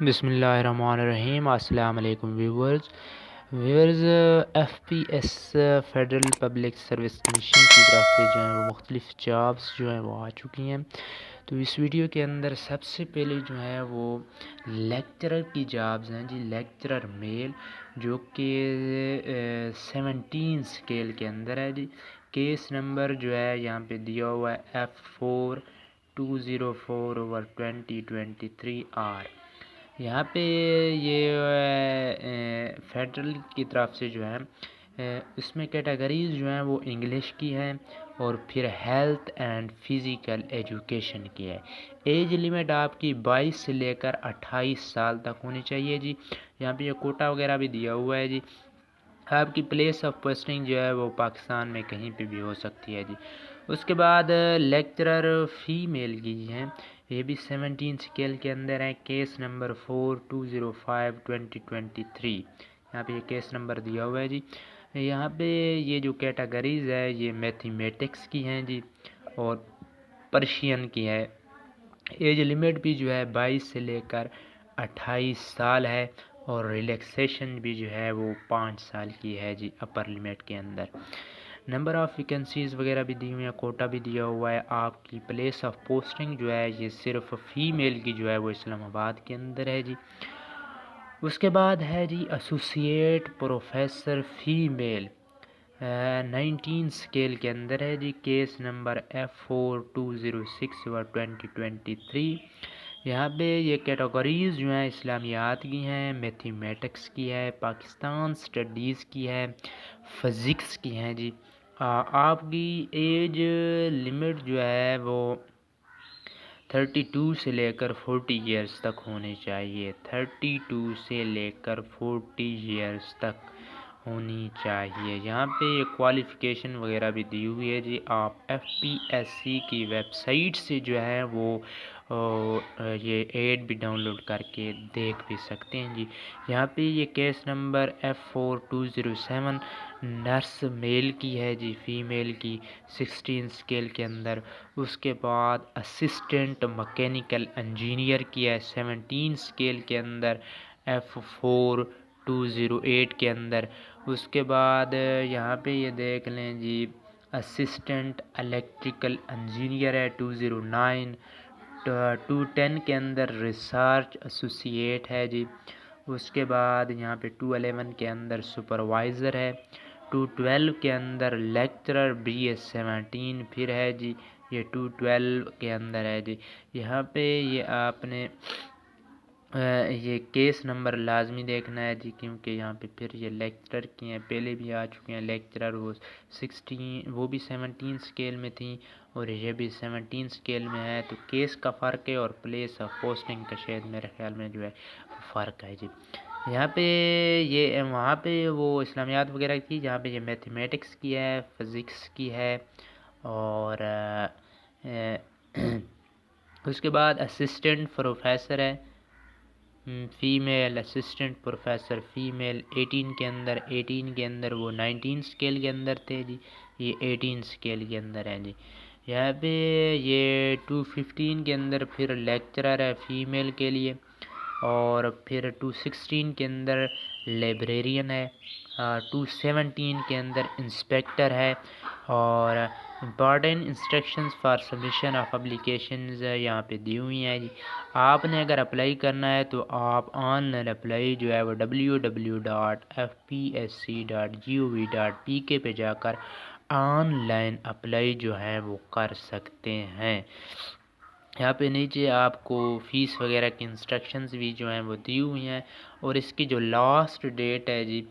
بسم اللہ الرحمن الرحیم۔ السلام علیکم viewers. F P S federal public service commission کی طرف سے جو ہیں وہ مختلف جابس جو ہیں وہ آ چکی ہیں۔ تو اس ویڈیو کے اندر سب سے پہلے جو ہے وہ لیکچرر کی جابس ہیں جی، لیکچرر میل، جو کہ 17 اسکیل کے اندر ہے جی۔ کیس نمبر جو ہے یہاں پہ دیا ہوا ہے F4204/2023R۔ یہاں پہ یہ فیڈرل کی طرف سے جو ہے اس میں کیٹیگریز جو ہیں وہ انگلش کی ہیں، اور پھر ہیلتھ اینڈ فزیکل ایجوکیشن کی ہے۔ ایج لیمٹ آپ کی 22 سے لے کر 28 سال تک ہونی چاہیے جی۔ یہاں پہ یہ کوٹا وغیرہ بھی دیا ہوا ہے جی۔ آپ کی پلیس آف پوسٹنگ جو ہے وہ پاکستان میں کہیں پہ بھی ہو سکتی ہے جی۔ اس کے بعد لیکچرر فیمیل کی ہیں، یہ بھی 17 اسکیل کے اندر ہے۔ کیس نمبر 4205/2023، یہاں پہ یہ کیس نمبر دیا ہوا ہے جی۔ یہاں پہ یہ جو کیٹیگریز ہے یہ میتھمیٹکس کی ہیں جی، اور پرشین کی ہے۔ ایج لیمٹ بھی جو ہے 22 سے لے کر 28 سال ہے، اور ریلیکسیشن بھی جو ہے وہ 5 سال کی ہے جی اپر لمٹ کے اندر۔ نمبر آف ویکنسیز وغیرہ بھی دی ہوئی ہیں، کوٹا بھی دیا ہوا ہے۔ آپ کی پلیس آف پوسٹنگ جو ہے یہ صرف فیمیل کی جو ہے وہ اسلام آباد کے اندر ہے جی۔ اس کے بعد ہے جی ایسوسیٹ پروفیسر فیمیل، 19 اسکیل کے اندر ہے جی۔ Case number F4206/2023۔ یہاں پہ یہ کیٹیگریز جو ہیں اسلامیات کی ہیں، میتھمیٹکس کی ہے، پاکستان اسٹڈیز کی ہے، فزکس کی ہیں جی۔ آپ کی ایج لمٹ جو ہے وہ 32 سے لے کر 40 ایئرس تک ہونی چاہیے، 32 سے لے کر 40 ایئرس تک ہونی چاہیے۔ یہاں پہ یہ کوالیفیکیشن وغیرہ بھی دی ہوئی ہے جی۔ آپ Fpsc کی ویب سائٹ سے جو ہے وہ یہ ایڈ بھی ڈاؤن لوڈ کر کے دیکھ بھی سکتے ہیں جی۔ یہاں پہ یہ کیس نمبر F4207 نرس میل کی ہے جی، فیمیل کی 16 اسکیل کے اندر۔ اس کے بعد اسسٹنٹ مکینیکل انجینئر کی ہے 17 اسکیل کے اندر، F4208 کے اندر۔ اس کے بعد یہاں پہ یہ دیکھ لیں جی، اسسٹنٹ الیکٹریکل انجینئر ہے 209۔ 210 کے اندر ریسرچ ایسوسیٹ ہے جی۔ اس کے بعد یہاں پہ 211 کے اندر سپروائزر ہے، 212 کے اندر لیکچرر BS17 پھر ہے جی، یہ 212 کے اندر ہے جی۔ یہاں پہ یہ آپ نے یہ کیس نمبر لازمی دیکھنا ہے جی، کیونکہ یہاں پہ پھر یہ لیکچرر کی ہیں، پہلے بھی آ چکے ہیں لیکچرر، وہ 16 وہ بھی 17 اسکیل میں تھیں، اور یہ بھی 17 اسکیل میں ہے۔ تو کیس کا فرق ہے، اور پلیس آف پوسٹنگ کا شاید میرے خیال میں جو ہے فرق ہے جی۔ یہاں پہ یہ وہاں پہ وہ اسلامیات وغیرہ کی، جہاں پہ یہ میتھمیٹکس کی ہے، فزکس کی ہے، اور اس کے بعد اسسٹنٹ پروفیسر ہے فیمیل، اسسٹنٹ پروفیسر فیمیل 18 کے اندر، 18 کے اندر وہ 19 اسکیل کے اندر تھے جی، یہ 18 اسکیل کے اندر ہیں جی۔ یہاں پہ یہ 215 کے اندر پھر لیکچرر ہے فیمیل کے لیے، اور پھر 216 کے اندر لائبریرین ہے، 217 کے اندر انسپیکٹر ہے، اور important instructions for submission of applications یہاں پہ دی ہوئی ہیں جی۔ آپ نے اگر اپلائی کرنا ہے تو آپ آن لائن اپلائی جو ہے وہ www.fpsc.gov.pk پہ جا کر آن لائن اپلائی جو ہے وہ کر سکتے ہیں۔ یہاں پہ نیچے آپ کو فیس وغیرہ کی انسٹرکشنز بھی جو ہیں وہ دی ہوئی ہیں، اور اس کی جو لاسٹ ڈیٹ ہے جی،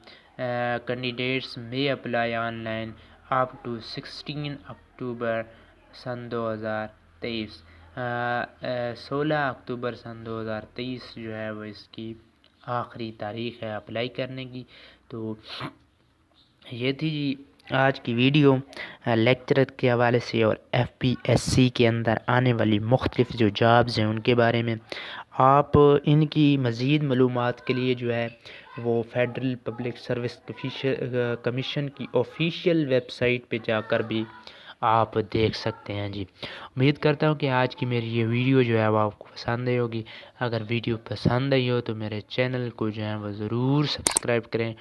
کینڈیڈیٹس میں apply online up to 16 اکتوبر سن 2023، 16 اکتوبر سن 2023 جو ہے وہ اس کی آخری تاریخ ہے اپلائی کرنے کی۔ تو یہ تھی جی آج کی ویڈیو لیکچرر کے حوالے سے، اور Fpsc کے اندر آنے والی مختلف جو جابز ہیں ان کے بارے میں۔ آپ ان کی مزید معلومات کے لیے جو ہے وہ فیڈرل پبلک سروس کمیشن کی آفیشیل ویب سائٹ پہ جا کر بھی آپ دیکھ سکتے ہیں جی۔ امید کرتا ہوں کہ آج کی میری یہ ویڈیو جو ہے وہ آپ کو پسند آئی ہوگی۔ اگر ویڈیو پسند آئی ہو تو میرے چینل کو جو ہے وہ ضرور سبسکرائب کریں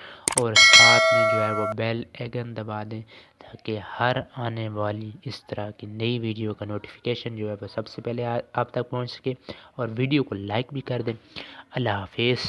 اور ساتھ میں جو ہے وہ بیل آئیکن دبا دیں تاکہ ہر آنے والی اس طرح کی نئی ویڈیو کا نوٹیفیکیشن جو ہے وہ سب سے پہلے آپ تک پہنچ سکے، اور ویڈیو کو لائک بھی کر دیں۔ اللہ حافظ۔